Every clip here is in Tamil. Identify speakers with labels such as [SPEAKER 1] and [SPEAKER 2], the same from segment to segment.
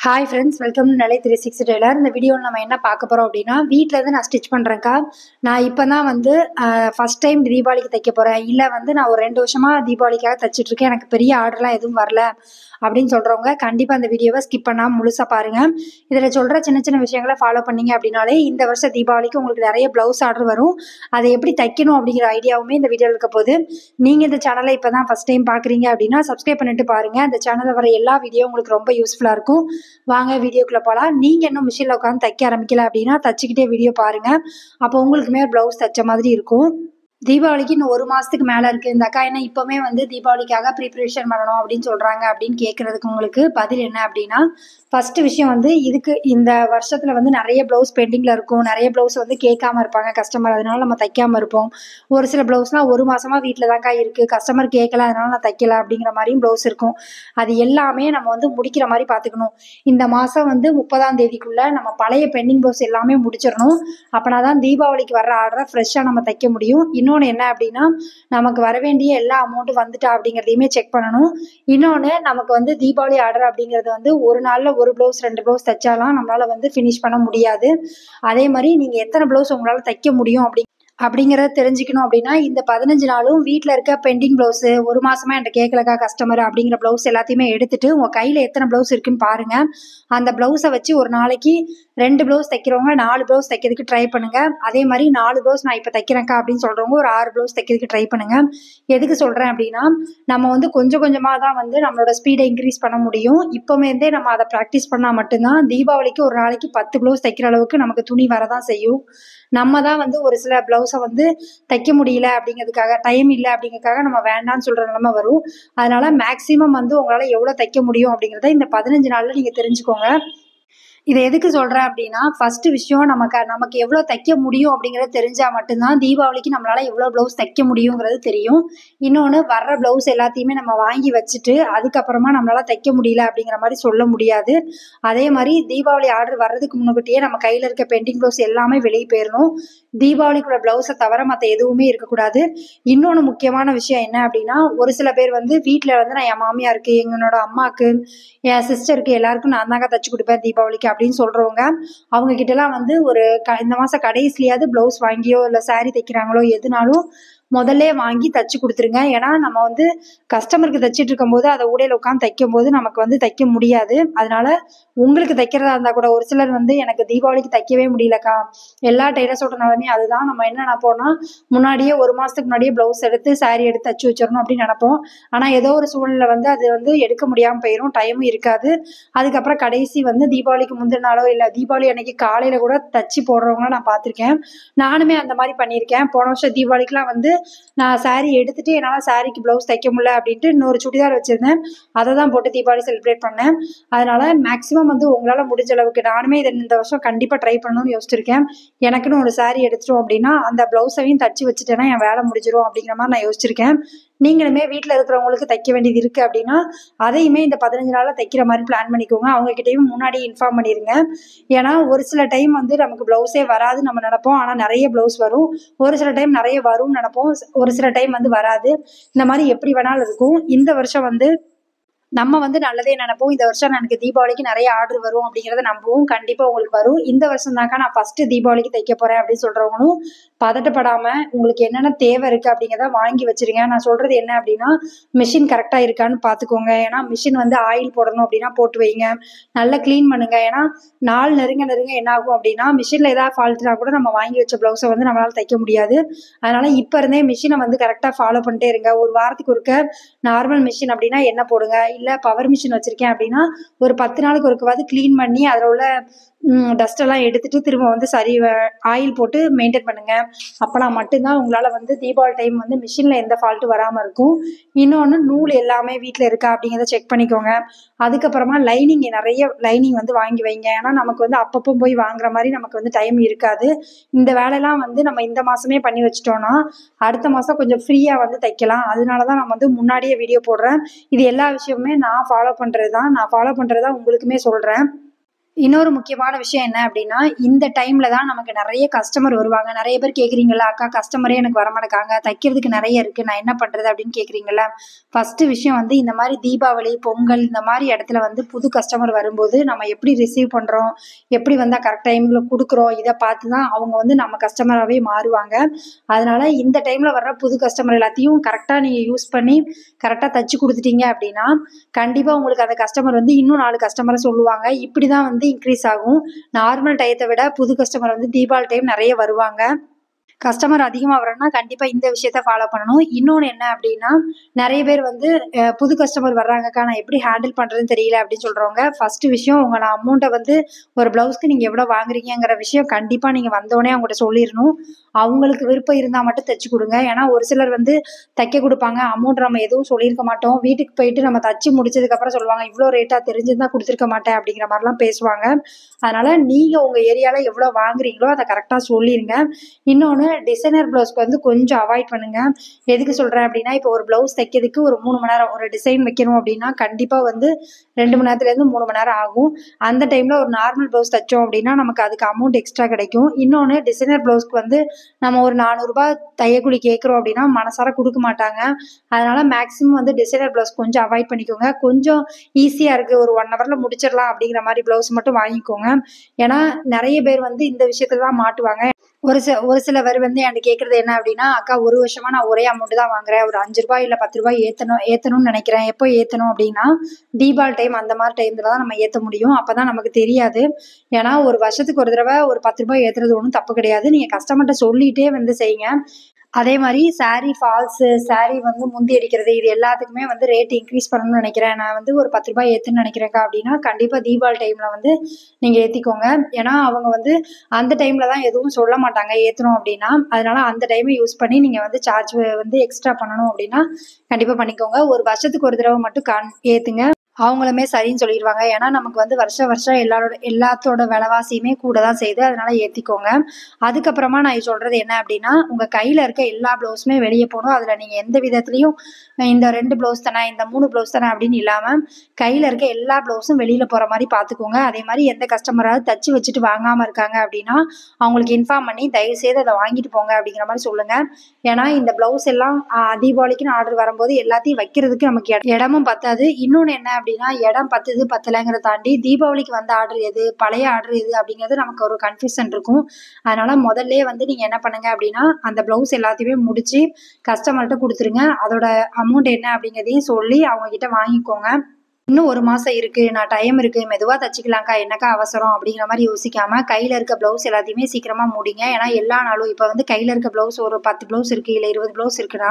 [SPEAKER 1] ஹாய் ஃப்ரெண்ட்ஸ், வெல்கம் டு நிலை 360 டெய்லர். இந்த வீடியோவில் நம்ம என்ன பார்க்க போகிறோம் அப்படின்னா, வீட்டிலேருந்து நான் ஸ்டிச் பண்ணுறேன்க்கா. நான் இப்போ தான் ஃபஸ்ட் டைம் தீபாவளிக்கு தைக்க போகிறேன். இல்லை நான் ஒரு 2 வருஷமாக தீபாவளிக்காக தைச்சிட்ருக்கேன். எனக்கு பெரிய ஆர்டர்லாம் எதுவும் வரல அப்படின்னு சொல்கிறவங்க கண்டிப்பாக அந்த வீடியோவை ஸ்கிப் பண்ணாமல் முழுசாக பாருங்கள். இதில் சொல்கிற சின்ன சின்ன விஷயங்களை ஃபாலோ பண்ணிங்க அப்படின்னாலே இந்த வருஷம் தீபாவளிக்கு உங்களுக்கு நிறைய ப்ளவுஸ் ஆர்டர் வரும். அதை எப்படி தைக்கணும் அப்படிங்கிற ஐடியாவுமே இந்த வீடியோவில் இருக்க போகுது. நீங்கள் இந்த சேனலை இப்போ தான் ஃபஸ்ட் டைம் பார்க்குறீங்க அப்படின்னா சப்ஸ்கிரைப் பண்ணிட்டு பாருங்கள். இந்த சேனலில் வர எல்லா வீடியோ உங்களுக்கு ரொம்ப யூஸ்ஃபுல்லாக இருக்கும். வாங்க வீடியோக்குள்ளே போகலாம். நீங்கள் இன்னும் மிஷினில் உட்காந்து தைக்க ஆரம்பிக்கல அப்படின்னா தச்சுக்கிட்டே வீடியோ பாருங்கள். அப்போ உங்களுக்குமே ப்ளவுஸ் தைச்ச மாதிரி இருக்கும். தீபாவளிக்கு இன்னும் 1 மாதத்துக்கு மேலே இருக்குது. இந்த அக்கா என்ன இப்போவுமே தீபாவளிக்காக ப்ரிப்ரேஷன் பண்ணணும் அப்படின்னு சொல்கிறாங்க அப்படின்னு கேட்குறதுக்கு உங்களுக்கு பதில் என்ன அப்படின்னா, ஃபஸ்ட்டு விஷயம் இதுக்கு இந்த வருஷத்தில் நிறைய ப்ளவுஸ் பெண்டிங்கில் இருக்கும். நிறைய ப்ளவுஸ் கேட்காம இருப்பாங்க கஸ்டமர், அதனால நம்ம தைக்காமல் இருப்போம். ஒரு சில ப்ளவுஸ்லாம் 1 மாதமாக வீட்டில் தான்க்கா இருக்குது, கஸ்டமர் கேட்கல அதனால நான் தைக்கல அப்படிங்கிற மாதிரியும் ப்ளவுஸ் இருக்கும். அது எல்லாமே நம்ம முடிக்கிற மாதிரி பார்த்துக்கணும். இந்த மாதம் 30ஆம் தேதிக்குள்ளே நம்ம பழைய பெண்டிங் ப்ளவுஸ் எல்லாமே முடிச்சிடணும். அப்போனா தான் தீபாவளிக்கு வர்ற ஆர்டரை ஃப்ரெஷ்ஷாக நம்ம தைக்க முடியும். இன்னொன்று என்ன அப்படின்னா, நமக்கு வர வேண்டிய எல்லா அமௌண்ட்டும் வந்துட்டா அப்படிங்கிறதையுமே செக் பண்ணணும். இன்னொன்று நமக்கு தீபாவளி ஆர்டர் அப்படிங்கிறது ஒரு நாளில் 1 ப்ளவுஸ் 2 ப்ளவுஸ் தைச்சாலாம் நம்மளால் ஃபினிஷ் பண்ண முடியாது. அதே மாதிரி நீங்கள் எத்தனை ப்ளவுஸ் உங்களால் தைக்க முடியும் அப்படிங்கிறத தெரிஞ்சுக்கணும். அப்படின்னா இந்த 15 நாளும் வீட்டில் இருக்க பெண்டிங் ப்ளவுஸு 1 மாதமாக என்கிட்ட கேட்கலக்கா கஸ்டமர் அப்படிங்கிற ப்ளவுஸ் எல்லாத்தையுமே எடுத்துகிட்டு உங்கள் கையில் எத்தனை ப்ளவுஸ் இருக்குன்னு பாருங்கள். அந்த ப்ளவுஸை வச்சு ஒரு நாளைக்கு 2 ப்ளவுஸ் தைக்கிறவங்க 4 ப்ளவுஸ் தைக்கிறதுக்கு ட்ரை பண்ணுங்கள். அதே மாதிரி 4 ப்ளவுஸ் நான் இப்போ தைக்கிறேன்க்கா அப்படின்னு சொல்கிறவங்க ஒரு 6 ப்ளவுஸ் தைக்கிறதுக்கு ட்ரை பண்ணுங்கள். எதுக்கு சொல்கிறேன் அப்படின்னா, நம்ம கொஞ்சம் கொஞ்சமாக தான் நம்மளோட ஸ்பீடை இன்க்ரீஸ் பண்ண முடியும். இப்போமேருந்தே நம்ம அதை ப்ராக்டிஸ் பண்ணால் மட்டும்தான் தீபாவளிக்கு ஒரு நாளைக்கு 10 ப்ளவுஸ் தைக்கிற அளவுக்கு நமக்கு துணி வரதான் செய்யும். நம்ம தான் ஒரு சில ப்ளவுஸை தைக்க முடியல அப்படிங்கிறதுக்காக, டைம் இல்லை அப்படிங்கிறதுக்காக நம்ம வேண்டாம்னு சொல்கிற நிலைமை வரும். அதனால மேக்ஸிமம் உங்களால் எவ்வளோ தைக்க முடியும் அப்படிங்கிறத இந்த 15 நாளில் நீங்கள் தெரிஞ்சுக்கோங்க. இதை எதுக்கு சொல்கிறேன் அப்படின்னா, ஃபஸ்ட்டு விஷயம் நமக்கு எவ்வளோ தைக்க முடியும் அப்படிங்கிறது தெரிஞ்சால் மட்டும்தான் தீபாவளிக்கு நம்மளால் எவ்வளோ ப்ளவுஸ் தைக்க முடியுங்கிறது தெரியும். இன்னொன்று, வர்ற ப்ளவுஸ் எல்லாத்தையுமே நம்ம வாங்கி வச்சுட்டு அதுக்கப்புறமா நம்மளால் தைக்க முடியல அப்படிங்கிற மாதிரி சொல்ல முடியாது. அதே மாதிரி தீபாவளி ஆர்டர் வர்றதுக்கு முன்னாடியே நம்ம கையில் இருக்க பெண்டிங் ப்ளவுஸ் எல்லாமே வெளியே போயிடணும். தீபாவளிக்குள்ள ப்ளவுஸை தவிர மற்ற எதுவுமே இருக்கக்கூடாது. இன்னொன்று முக்கியமான விஷயம் என்ன அப்படின்னா, ஒரு சில பேர் வீட்டில் நான் என் மாமியாருக்கு, என்னோட அம்மாவுக்கு, என் சிஸ்டருக்கு எல்லாருக்கும் நான் தாங்க தைச்சி கொடுப்பேன் தீபாவளிக்கு அப்படின்னு சொல்கிறவங்க, அவங்க கிட்டலாம் ஒரு இந்த மாதம் கடைசிலையாவது ப்ளவுஸ் வாங்கியோ இல்லை சாரீ தைக்கிறாங்களோ எதுனாலும் முதல்ல வாங்கி தைச்சி கொடுத்துருங்க. ஏன்னா நம்ம கஸ்டமருக்கு தைச்சிட்டு இருக்கும்போது அதை ஊடையில் உட்காந்து தைக்கும் போது நமக்கு தைக்க முடியாது. அதனால உங்களுக்கு தைக்கிறதா இருந்தால் கூட ஒரு சிலர் எனக்கு தீபாவளிக்கு தைக்கவே முடியலக்கா, எல்லா டெய்லர்ஸோட நிலைமையும் அதுதான். நம்ம என்ன நினைப்போம்னா, முன்னாடியே 1 மாதத்துக்கு முன்னாடியே ப்ளவுஸ் எடுத்து சாரீ எடுத்து தைச்சி வச்சிடணும் அப்படின்னு நினைப்போம். ஆனால் ஏதோ ஒரு சூழ்நிலை அது எடுக்க முடியாமல் போயிடும், டைமும் இருக்காது. அதுக்கப்புறம் கடைசி தீபாவளிக்கு முந்தின நாளோ இல்லை தீபாவளி அன்னைக்கு காலையில் கூட தைச்சி போடுறவங்கள நான் பார்த்துருக்கேன். நானுமே அந்த மாதிரி பண்ணியிருக்கேன். போன வருஷம் தீபாவளிக்குலாம் நான் சாரீ எடுத்துட்டு என்னால் சாரீக்கு ப்ளவுஸ் தைக்க முடியல அப்படின்ட்டு இன்னொரு சுடிதார் வச்சுருந்தேன், அதை தான் போட்டு தீபாவளி செலிப்ரேட் பண்ணேன். அதனால மேக்ஸிமம் உங்களால் முடிஞ்ச அளவுக்கு, நானுமே இதை இந்த வருஷம் கண்டிப்பாக ட்ரை பண்ணணும்னு யோசிச்சிருக்கேன். எனக்குன்னு ஒரு சாரீ எடுத்துட்டோம் அப்படின்னா அந்த ப்ளவுஸையும் தச்சு வச்சுட்டேன்னா என் வேலை முடிஞ்சிடும் அப்படிங்கிற மாதிரி நான் யோசிச்சிருக்கேன். நீங்களுமே வீட்டில் இருக்கிறவங்களுக்கு தைக்க வேண்டியது இருக்குது அப்படின்னா அதையுமே இந்த 15 நாளில் தைக்கிற மாதிரி பிளான் பண்ணிக்கோங்க. அவங்ககிட்டையும் முன்னாடி இன்ஃபார்ம் பண்ணிடுங்க. ஏன்னா ஒரு சில டைம் நமக்கு ப்ளவுஸே வராது நம்ம நினைப்போம், ஆனால் நிறைய ப்ளவுஸ் வரும். ஒரு சில டைம் நிறைய வரும்னு நினைப்போம், ஒரு சில டைம் வராது. இந்த மாதிரி எப்படி வேணாலும் இருக்கும். இந்த வருஷம் நம்ம நல்லதே நினைப்போம். இந்த வருஷம் எனக்கு தீபாவளிக்கு நிறைய ஆர்டர் வரும் அப்படிங்கிறத நம்புவோம். கண்டிப்பாக உங்களுக்கு வரும். இந்த வருஷம் தாக்கா நான் ஃபஸ்ட்டு தீபாவளிக்கு தைக்க போகிறேன் அப்படின்னு சொல்கிறவங்களும் பதட்டப்படாமல் உங்களுக்கு என்னென்ன தேவை இருக்குது அப்படிங்கிறத வாங்கி வச்சுருங்க. நான் சொல்கிறது என்ன அப்படின்னா, மிஷின் கரெக்டாக இருக்கான்னு பார்த்துக்கோங்க. ஏன்னா மிஷின் ஆயில் போடணும் அப்படின்னா போட்டு வைங்க, நல்லா க்ளீன் பண்ணுங்கள். ஏன்னா நாள் நெருங்க என்ன ஆகும் அப்படின்னா, மிஷினில் ஏதாவது ஃபால்ட்னா கூட நம்ம வாங்கி வச்ச ப்ளவுஸை நம்மளால் தைக்க முடியாது. அதனால் இப்போ இருந்தே மிஷினை கரெக்டாக ஃபாலோ பண்ணிட்டே இருங்க. ஒரு வாரத்துக்கு ஒருக்க நார்மல் மிஷின் அப்படின்னா எண்ணெய் போடுங்க, இல்லை பவர் மிஷின் வச்சுருக்கேன் அப்படின்னா ஒரு 10 நாளுக்கு ஒருக்கவாது க்ளீன் பண்ணி அதில் உள்ள டஸ்ட்டெல்லாம் எடுத்துகிட்டு திரும்ப சரி ஆயில் போட்டு மெயின்டைன் பண்ணுங்கள். அப்போனா மட்டும்தான் உங்களால் தீபாவளி டைம் மிஷினில் எந்த ஃபால்ட்டும் வராமல் இருக்கும். இன்னொன்று, நூல் எல்லாமே வீட்டில் இருக்கா அப்படிங்கிறத செக் பண்ணிக்கோங்க. அதுக்கப்புறமா நிறைய லைனிங் வாங்கி வைங்க. ஏன்னா நமக்கு அப்பப்போ போய் வாங்குற மாதிரி நமக்கு டைம் இருக்காது. இந்த வேலையெல்லாம் நம்ம இந்த மாதமே பண்ணி வச்சிட்டோன்னா அடுத்த மாதம் கொஞ்சம் ஃப்ரீயாக தைக்கலாம். அதனால தான் நான் முன்னாடியே வீடியோ போடுறேன். இது எல்லா விஷயமுமே நான் ஃபாலோ பண்ணுறது தான் உங்களுக்குமே சொல்கிறேன். இன்னொரு முக்கியமான விஷயம் என்ன அப்படின்னா, இந்த டைம்ல தான் நமக்கு நெறைய கஸ்டமர் வருவாங்க. நெறைய பேர் கேட்குறீங்கல்ல, "அக்கா கஸ்டமரே எனக்கு வரமாட்டேங்காங்க. தைக்கிறதுக்கு நெறைய இருக்கு. நான் என்ன பண்றது?" அப்படின்னு கேட்குறீங்கல்ல. ஃபர்ஸ்ட்டு விஷயம் வந்து இந்த மாரி தீபாவளி, பொங்கல் இந்த மாரி இடத்துல வந்து புது கஸ்டமர் வரும்போது, நம்ம எப்படி ரிசீவ் பண்றோம், எப்படி வந்தா கரெக்ட் டைம்ல குடுக்குறோம், இத பார்த்து தான் அவங்க வந்து நம்ம கஸ்டமராவே மாறுவாங்க. அதனால இந்த டைம்ல வர்ற புது கஸ்டமர் எல்லாத்தையும் கரெக்ட்டா நீங்க யூஸ் பண்ணி, கரெக்ட்டா தச்சு குடுத்துட்டீங்க அப்படின்னா, கண்டிப்பா உங்களுக்கு அந்த கஸ்டமர் வந்து இன்னும் 4 கஸ்டமர சொல்லுவாங்க. இப்படி தான் வந்து இன்க்ரீஸ் ஆகும். நார்மல் டயத்த விட புது கஸ்டமர் வந்து தீபாவளி டைம் நெறைய வருவாங்க. கஸ்டமர் அதிகமா வரணும்னா கண்டிப்பா இந்த விஷயத்த ஃபாலோ பண்ணணும். இன்னொன்னு என்ன அப்டின்னா, நெறைய பேர் வந்து புது கஸ்டமர் வர்றாங்கக்கா, நான் எப்படி ஹேண்டில் பண்றதுன்னு தெரியல அப்படின்னு சொல்றவங்க, ஃபர்ஸ்ட் விஷயம் உங்கள அமௌண்ட்ட வந்து ஒரு ப்ளவுஸ்க்கு நீங்க எவ்வளோ வாங்குறீங்கங்கிற விஷயம் கண்டிப்பா நீங்க வந்தோனே அவங்கட்ட சொல்லிரணும். அவங்களுக்கு விருப்பம் இருந்தா மட்டும் தச்சு குடுங்க. ஏன்னா ஒரு சிலர் வந்து தைக்க குடுப்பாங்க. அமௌண்ட் நம்ம எதுவும் சொல்லியிருக்க மாட்டோம். வீட்டுக்கு போயிட்டு நம்ம தச்சு முடிச்சதுக்கப்புறம் சொல்லுவாங்க, "இவ்ளோ ரேட்டா தெரிஞ்சிருந்தா குடுத்துருக்க மாட்டேன்" அப்படிங்கிற மாரிலாம் பேசுவாங்க. அதனால நீங்க உங்க ஏரியால எவ்வளோ வாங்குறீங்களோ அத கரெக்ட்டா சொல்லிருங்க. இன்னொன்னு டிசைனர் ப்ளவுஸ்க்கு வந்து கொஞ்சம் அவாய்ட் பண்ணுங்க. எதுக்கு சொல்றேன் அப்டின்னா, இப்போ ஒரு ப்ளவுஸ் தைக்கிறதுக்கு ஒரு 3 மணி நேரம் ஒரு டிசைன் வைக்கணும் அப்டின்னா, கண்டிப்பா வந்து 2 மணி நேரத்துலேருந்து 3 மணி நேரம் ஆகும். அந்த டைம்ல ஒரு நார்மல் ப்ளவுஸ் தச்சோம் அப்டின்னா, நமக்கு அதுக்கு அமௌண்ட் எக்ஸ்ட்ரா கிடைக்கும். இன்னொன்னு டிசைனர் ப்ளவுஸ்க்கு வந்து நம்ம ஒரு ரூ. 400 தையக்கூலி கேட்குறோம் அப்டின்னா, மனசார குடுக்க மாட்டாங்க. அதனால மேக்ஸிமம் வந்து டிசைனர் ப்ளவுஸ் கொஞ்சம் அவாய்ட் பண்ணிக்கோங்க. கொஞ்சம் ஈஸியா இருக்கு. ஒரு 1 ஹவர்ல முடிச்சிடலாம் அப்டிங்கிற மாரி ப்ளவுஸ் மட்டும் வாங்கிக்கோங்க. ஏன்னா, நெறைய பேர் வந்து இந்த விஷயத்துல தான் மாட்டுவாங்க. ஒரு சிலவர் வந்து என்ட்ட கேட்கறது என்ன அப்டின்னா, "அக்கா 1 வருஷமா நான் ஒரே அமௌண்ட் தான் வாங்குறேன். ஒரு ரூ. 5 இல்ல ரூ. 10 ஏத்தணும்னு நெனைக்கிறேன். எப்போ ஏத்தணும்?" அப்டின்னா, தீபாவளி டைம் அந்த மாரி டைம்ல தான் நம்ம ஏத்த முடியும். அப்பதான் நமக்கு தெரியாது. ஏன்னா, ஒரு வருஷத்துக்கு ஒரு தடவ ஒரு ரூ. 10 ஏத்துறது ஒண்ணும் தப்பு கிடையாது. நீங்க கஸ்டமர்ட்ட சொல்லிட்டே வந்து செய்யுங்க. அதே மாரி சாரி ஃபால்ஸு, சாரி வந்து முந்தி அடிக்கிறது இது எல்லாத்துக்குமே வந்து ரேட் இன்க்ரீஸ் பண்ணணும்னு நெனைக்கிறேன். நான் வந்து ஒரு ரூ. 10 ஏத்துன்னு நெனைக்கிறேன்க்கா அப்டின்னா, கண்டிப்பா தீபாவளி டைம்ல வந்து நீங்க ஏத்திக்கோங்க. ஏன்னா, அவங்க வந்து அந்த டைம்ல தான் எதுவும் சொல்ல மாட்டாங்க ஏத்துனோம் அப்டின்னா. அதனால அந்த டைம யூஸ் பண்ணி நீங்க வந்து சார்ஜ் வந்து எக்ஸ்ட்ரா பண்ணணும் அப்டின்னா, கண்டிப்பா பண்ணிக்கோங்க. ஒரு வருஷத்துக்கு ஒரு தடவ மட்டும் ஏத்துங்க. அவங்களுமே சரின்னு சொல்லிருவாங்க. ஏன்னா, நமக்கு வந்து வருஷம் வருஷம் எல்லாத்தோட விலைவாசியுமே கூட தான் செய்யுது. அதனால ஏத்திக்கோங்க. அதுக்கப்புறமா நான் சொல்றது என்ன அப்டின்னா, உங்க கையில இருக்க எல்லா ப்ளவுஸுமே வெளிய போணும். அதுல நீங்க எந்த விதத்துலயும் இந்த 2 ப்ளவுஸ் தானே, இந்த 3 ப்ளவுஸ் தானே அப்டின்னு இல்லாம, கையில இருக்க எல்லா ப்ளவுஸும் வெளியில போற மாரி பார்த்துக்கோங்க. அதே மாரி எந்த கஸ்டமராவது தச்சு வச்சுட்டு வாங்காம இருக்காங்க அப்டின்னா, அவங்களுக்கு இன்ஃபார்ம் பண்ணி தயவுசெய்து அத வாங்கிட்டு போங்க அப்டிங்கிற மாரி சொல்லுங்க. ஏன்னா, இந்த ப்ளவுஸ் எல்லாம் தீபாவளிக்குன்னு ஆர்டர் வரும்போது எல்லாத்தையும் வைக்கிறதுக்கு நமக்கு இடமும் பத்தாது. இன்னொன்னு என்ன அப்டின்னா, இடம் பத்துது, பத்தலங்கிறத தாண்டி தீபாவளிக்கு வந்த ஆர்டர் எது, பழைய ஆர்டர் எது அப்டிங்கிறது நமக்கு ஒரு கன்ஃப்யூஷன் இருக்கும். அதனால முதல்லயே வந்து நீங்க என்ன பண்ணுங்க அப்டின்னா, அந்த ப்ளவுஸ் எல்லாத்தையுமே முடிச்சு கஸ்டமர்ட்ட குடுத்துருங்க. அதோட அமௌண்ட் என்ன அப்டிங்கிறதையும் சொல்லி அவங்க கிட்ட வாங்கிக்கோங்க. இன்னும் 1 மாசம் இருக்கு. நான் டைம் இருக்கு. மெதுவா தச்சுக்கலாம்க்கா. என்னக்கா அவசரம்? அப்படிங்கிற மாரி யோசிக்காம, கையில இருக்க ப்ளவுஸ் எல்லாத்தையுமே சீக்கிரமா முடிங்க. ஏன்னா, எல்லா நாளும் இப்ப வந்து கையில இருக்க ப்ளவுஸ் ஒரு 10 ப்ளவுஸ் இருக்கு, இல்ல 20 ப்ளவுஸ் இருக்குன்னா,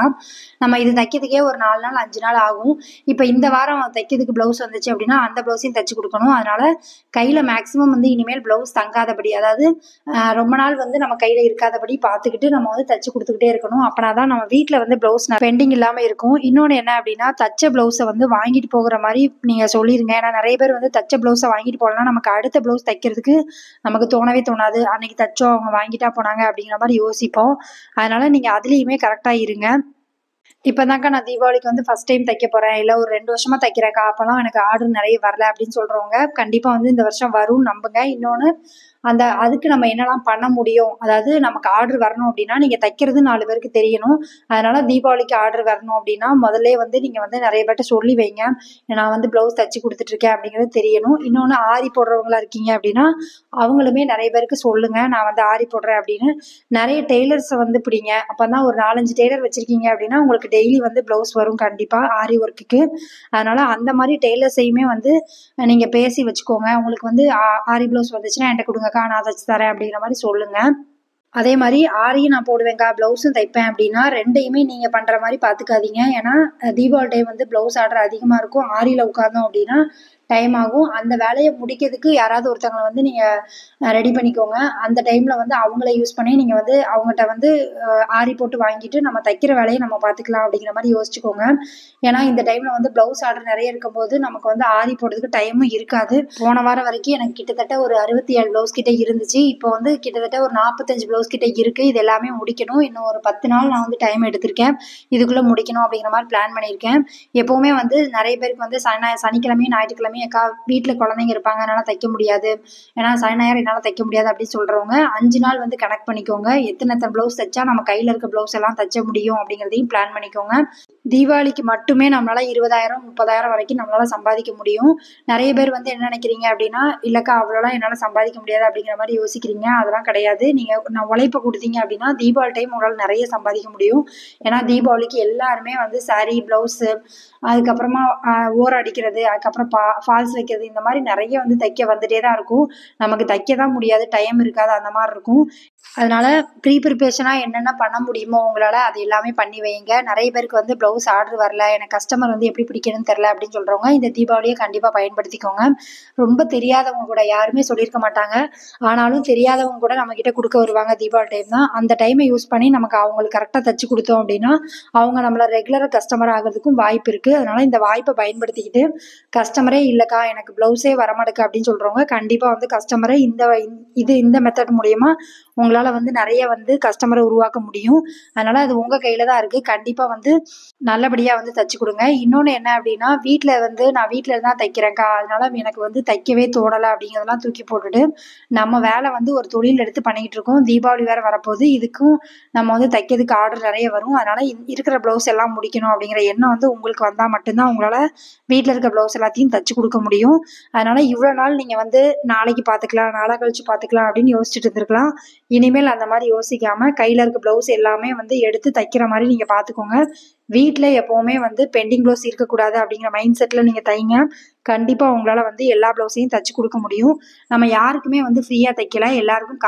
[SPEAKER 1] நம்ம இது தைக்கிறதுக்கே ஒரு 4 நாள், 5 நாள் ஆகும். இப்ப இந்த வாரம் தைக்கிறதுக்கு ப்ளவுஸ் வந்துச்சு அப்படின்னா, அந்த ப்ளவுஸையும் தச்சு குடுக்கணும். அதனால கையில மேக்ஸிமம் வந்து இனிமேல் ப்ளவுஸ் தங்காதபடி, அதாவது ரொம்ப நாள் வந்து நம்ம கையில இருக்காதபடி பார்த்துக்கிட்டு, நம்ம வந்து தச்சு குடுத்துக்கிட்டே இருக்கணும். அப்பனா தான் நம்ம வீட்ல வந்து ப்ளவுஸ் பெண்டிங் இல்லாம இருக்கும். இன்னொன்னு என்ன அப்படின்னா, தச்ச ப்ளவுஸ வந்து வாங்கிட்டு போகுற மாரி நீங்க சொல்லிருங்க. ஏன்னா நெறைய பேர் வந்து தச்ச ப்ளவுஸ வாங்கிட்டு போலன்னா, நமக்கு அடுத்த ப்ளவுஸ் தைக்கிறதுக்கு நமக்கு தோணவே தோணாது. அன்னைக்கு தச்சோம், அவங்க வாங்கிட்டா போனாங்க அப்படிங்கிற மாரி யோசிப்போம். அதனால நீங்க அதுலயுமே கரெக்ட்டா இருங்க. இப்பதான்க்கா நான் தீபாவளிக்கு வந்து ஃபர்ஸ்ட் டைம் தைக்க போறேன். இல்ல ஒரு 2 வருஷமா தைக்கிறேன்க்கா. அப்பலாம் எனக்கு ஆர்டர் நெறைய வரல அப்படின்னு சொல்றவங்க, கண்டிப்பா வந்து இந்த வருஷம் வரும்னு நம்புங்க. இன்னொன்னு அதுக்கு நம்ம என்னலாம் பண்ண முடியும்? அதாவது நமக்கு ஆர்டர் வரணும் அப்படின்னா, நீங்க தைக்கிறது 4 பேருக்கு தெரியணும். அதனால தீபாவளிக்கு ஆர்டர் வரணும் அப்படின்னா, முதல்லயே வந்து நீங்க வந்து நெறைய பேர்ட்ட சொல்லி வைங்க. நான் வந்து ப்ளவுஸ் தச்சு குடுத்துட்டுருக்கேன் அப்படிங்கிறது தெரியணும். இன்னொன்னு ஆரி போடுறவங்களா இருக்கீங்க அப்படின்னா, அவங்களுமே நெறைய பேருக்கு சொல்லுங்க. நான் வந்து ஆரி போடுறேன் அப்படின்னு. நெறைய டெய்லர்ஸ வந்து பிடிங்க. அப்பதான் ஒரு 4, 5 டெய்லர் வச்சிருக்கீங்க அப்படின்னா, உங்களுக்கு டெய்லி வந்து ப்ளவுஸ் வரும் கண்டிப்பா ஆரி ஒர்க்குக்கு. அதனால அந்த மாரி டெய்லர்ஸையுமே வந்து நீங்க பேசி வச்சுக்கோங்க. உங்களுக்கு வந்து ஆரி ப்ளவுஸ் வந்துச்சுன்னா என்ட்ட குடுங்கக்கா, நான் தச்சு தரேன் அப்படிங்கிற மாரி சொல்லுங்க. அதே மாரி ஆரியும் நான் போடுவேன்க்கா, ப்ளவுஸும் தைப்பேன் அப்படின்னா 2யுமே நீங்க பண்ற மாரி பார்த்துக்காதீங்க. ஏன்னா, தீபாவளி டைம் வந்து ப்ளவுஸ் ஆர்டர் அதிகமா இருக்கும். ஆரில உட்கார்ந்தோம் அப்படின்னா டைம் ஆகும். அந்த வேலைய முடிக்கிறதுக்கு யாராவது ஒருத்தவங்கள வந்து நீங்க ரெடி பண்ணிக்கோங்க. அந்த டைம்ல வந்து அவங்கள யூஸ் பண்ணி நீங்க வந்து அவங்கட்ட வந்து ஆரி போட்டு வாங்கிட்டு நம்ம தைக்கிற வேலைய நம்ம பார்த்துக்கலாம் அப்படிங்கிற மாரி யோசிச்சுக்கோங்க. ஏன்னா, இந்த டைம்ல வந்து ப்ளவுஸ் ஆர்டர் நெறைய இருக்கும்போது நமக்கு வந்து ஆரி போடுறதுக்கு டைமும் இருக்காது. போன வாரம் வரைக்கும் எனக்கு கிட்டத்தட்ட ஒரு 67 ப்ளவுஸ் கிட்ட இருந்துச்சு. இப்போ வந்து கிட்டத்தட்ட ஒரு 45 ப்ளவுஸ் கிட்ட இருக்கு. இது எல்லாமே முடிக்கணும். இன்னும் ஒரு 10 நாள் நான் வந்து டைம் எடுத்திருக்கேன். இதுக்குள்ள முடிக்கணும் அப்படிங்கிற மாரி பிளான் பண்ணியிருக்கேன். எப்பவுமே வந்து நெறைய பேருக்கு வந்து சனிக்கிழமையும், ஞாயிற்றுக்கிழமையும் அக்கா வீட்டில் குழந்தைங்க இருப்பாங்க என்னால் தைக்க முடியாது, ஏன்னா சனி ஞாயிறு என்னால் தைக்க முடியாது அப்படின்னு சொல்கிறவங்க 5 நாள் வந்து கனெக்ட் பண்ணிக்கோங்க. எத்தனை ப்ளவுஸ் தைச்சா நம்ம கையில் இருக்க ப்ளவுஸ் எல்லாம் தைச்ச முடியும் அப்படிங்கிறதையும் பிளான் பண்ணிக்கோங்க. தீபாவளிக்கு மட்டுமே நம்மளால் 20,000 30,000 வரைக்கும் நம்மளால் சம்பாதிக்க முடியும். நிறைய பேர் வந்து என்ன நினைக்கிறீங்க அப்படின்னா, இல்லைக்கா அவ்வளோலாம் என்னால் சம்பாதிக்க முடியாது அப்படிங்கிற மாதிரி யோசிக்கிறீங்க. அதெல்லாம் கிடையாது. நீங்கள் உழைப்பை கொடுத்தீங்க அப்படின்னா தீபாவளி டைம் உங்களால் நிறைய சம்பாதிக்க முடியும். ஏன்னா தீபாவளிக்கு எல்லாருமே வந்து சாரீ, ப்ளவுஸு, அதுக்கப்புறமா ஓரம் அடிக்கிறது, அதுக்கப்புறம் ஃபால்ஸ் வைக்கிறது, இந்த மாதிரி நிறைய வந்து தைக்க வந்துட்டே தான் இருக்கும். நமக்கு தைக்க தான் முடியாது, டைம் இருக்காது, அந்த மாதிரி இருக்கும். அதனால ப்ரிப்பரேஷனாக என்னென்ன பண்ண முடியுமோ உங்களால் அது எல்லாமே பண்ணி வைங்க. நிறைய பேருக்கு வந்து ப்ளவுஸ் ஆர்டர் வரல, எனக்கு கஸ்டமர் வந்து எப்படி பிடிக்கணும்னு தெரில அப்படின்னு சொல்கிறவங்க இந்த தீபாவளியை கண்டிப்பாக பயன்படுத்திக்கோங்க. ரொம்ப தெரியாதவங்க கூட யாருமே சொல்லியிருக்க மாட்டாங்க, ஆனாலும் தெரியாதவங்க கூட நம்மக்கிட்ட கொடுக்க வருவாங்க தீபாவளி டைம் தான். அந்த டைமை யூஸ் பண்ணி நமக்கு அவங்களுக்கு கரெக்டாக தைச்சி கொடுத்தோம் அப்படின்னா அவங்க நம்மளை ரெகுலராக கஸ்டமர் ஆகிறதுக்கும் வாய்ப்பு இருக்குது. அதனால் இந்த வாய்ப்பை பயன்படுத்திக்கிட்டு கஸ்டமரே இல்லைக்கா எனக்கு ப்ளவுஸே வரமாட்டேக்கு அப்படின்னு சொல்கிறவங்க கண்டிப்பாக வந்து கஸ்டமரை இந்த மெத்தட் மூலயமா உங்களால் வந்து நிறைய வந்து கஸ்டமரை உருவாக்க முடியும். அதனால் அது உங்கள் கையில் தான் இருக்குது. கண்டிப்பாக வந்து நல்லபடியாக வந்து தைச்சி கொடுங்க. இன்னொன்று என்ன அப்படின்னா, நான் வீட்டில் இருந்தால் தைக்கிறேன்க்கா, அதனால எனக்கு வந்து தைக்கவே தோணலை அப்படிங்கிறதெல்லாம் தூக்கி போட்டுட்டு நம்ம வேலை வந்து ஒரு தொழில் எடுத்து பண்ணிக்கிட்டு இருக்கோம். தீபாவளி வேறு வரப்போகுது, இதுக்கும் நம்ம வந்து தைக்கிறதுக்கு ஆர்டர் நிறைய வரும். அதனால் இருக்கிற ப்ளவுஸ் எல்லாம் முடிக்கணும் அப்படிங்கிற எண்ணம் வந்து உங்களுக்கு வந்தால் மட்டும்தான் உங்களால் வீட்டில் இருக்க ப்ளவுஸ் எல்லாத்தையும் தைச்சி கொடுக்க முடியும். அதனால் இவ்வளோ நாள் நீங்கள் வந்து நாளைக்கு பார்த்துக்கலாம், நாளை கழிச்சு பார்த்துக்கலாம் அப்படின்னு யோசிச்சுட்டு இருந்திருக்கலாம். இனிமேல் அந்த மாதிரி யோசிக்காமல் கையில் இருக்க ப்ளவுஸ் எல்லாமே வந்து எடுத்து தைக்கிற மாதிரி நீங்கள் பார்த்துக்கோங்க. வீட்டில் எப்போவுமே வந்து பெண்டிங் ப்ளவுஸ் இருக்கக்கூடாது அப்படிங்கிற மைண்ட் செட்டில் நீங்கள் தைங்க. கண்டிப்பாக உங்களால் வந்து எல்லா ப்ளவுஸையும் தைச்சி கொடுக்க முடியும். நம்ம யாருக்குமே வந்து ஃப்ரீயாக தைக்கல, எல்லாருக்கும்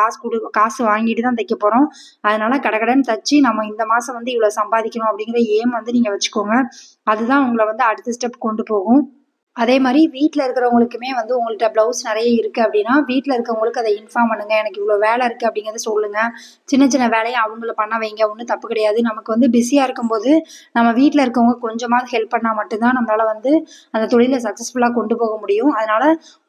[SPEAKER 1] காசு வாங்கிட்டு தான் தைக்க போகிறோம். அதனால் கடகடன்னு தைச்சி நம்ம இந்த மாதம் வந்து இவ்வளோ சம்பாதிக்கணும் அப்படிங்கிற ஏம் வந்து நீங்கள் வச்சுக்கோங்க. அதுதான் உங்களை வந்து அடுத்த ஸ்டெப் கொண்டு போகும். அதே மாதிரி வீட்டில் இருக்கிறவங்களுக்குமே வந்து உங்கள்கிட்ட ப்ளவுஸ் நிறைய இருக்குது அப்படின்னா வீட்டில் இருக்கவங்களுக்கு அதை இன்ஃபார்ம் பண்ணுங்கள், எனக்கு இவ்வளோ வேலை இருக்குது அப்படிங்கிறத சொல்லுங்கள். சின்ன சின்ன வேலையை அவங்கள பண்ண வைங்க, ஒன்றும் தப்பு கிடையாது. நமக்கு வந்து பிஸியாக இருக்கும்போது நம்ம வீட்டில் இருக்கவங்க கொஞ்சமாவது ஹெல்ப் பண்ணால் மட்டும்தான் நம்மளால் வந்து அந்த தொழிலை சக்ஸஸ்ஃபுல்லாக கொண்டு போக முடியும். அதனால்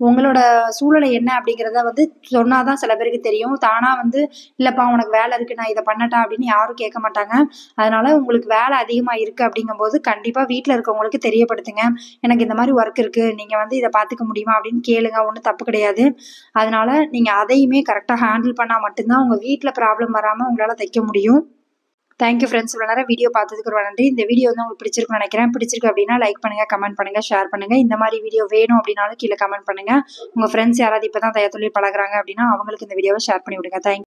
[SPEAKER 1] உங்களோட சூழ்நிலை என்ன அப்படிங்கிறத வந்து சொன்னால் தான் சில பேருக்கு தெரியும். தானாக வந்து இல்லைப்பா உனக்கு வேலை இருக்குது நான் இதை பண்ணட்டா அப்படின்னு யாரும் கேட்க மாட்டாங்க. அதனால் உங்களுக்கு வேலை அதிகமாக இருக்குது அப்படிங்கும்போது கண்டிப்பாக வீட்டில் இருக்கவங்களுக்கு தெரியப்படுத்துங்க, எனக்கு இந்த மாதிரி ஒர்க் இருக்கு, நீங்க வந்து இதை பார்த்துக்க முடியுமா அப்படின்னு கேளுங்க, ஒன்றும் தப்பு கிடையாது. அதனால நீங்க அதையுமே கரெக்டாக ஹேண்டில் பண்ணால் மட்டும்தான் உங்க வீட்டில் ப்ராப்ளம் வராமல் உங்களால் தைக்க முடியும். தேங்க்யூ ஃப்ரெண்ட்ஸ், இவ்வளோ நேரம் வீடியோ பார்த்ததுக்கு ரொம்ப நன்றி. இந்த வீடியோ வந்து உங்களுக்கு பிடிச்சிருக்குன்னு நினைக்கிறேன். பிடிச்சிருக்கு அப்படின்னா லைக் பண்ணுங்க, கமெண்ட் பண்ணுங்க, ஷேர் பண்ணுங்க. இந்த மாதிரி வீடியோ வேணும் அப்படின்னாலும் கீழே கமெண்ட் பண்ணுங்க. உங்க ஃப்ரெண்ட்ஸ் யாராவது இப்போ தான் தொழில் பழகுறாங்க அப்படின்னா அவங்களுக்கு இந்த வீடியோவை ஷேர் பண்ணி விடுங்க. தேங்க்யூ.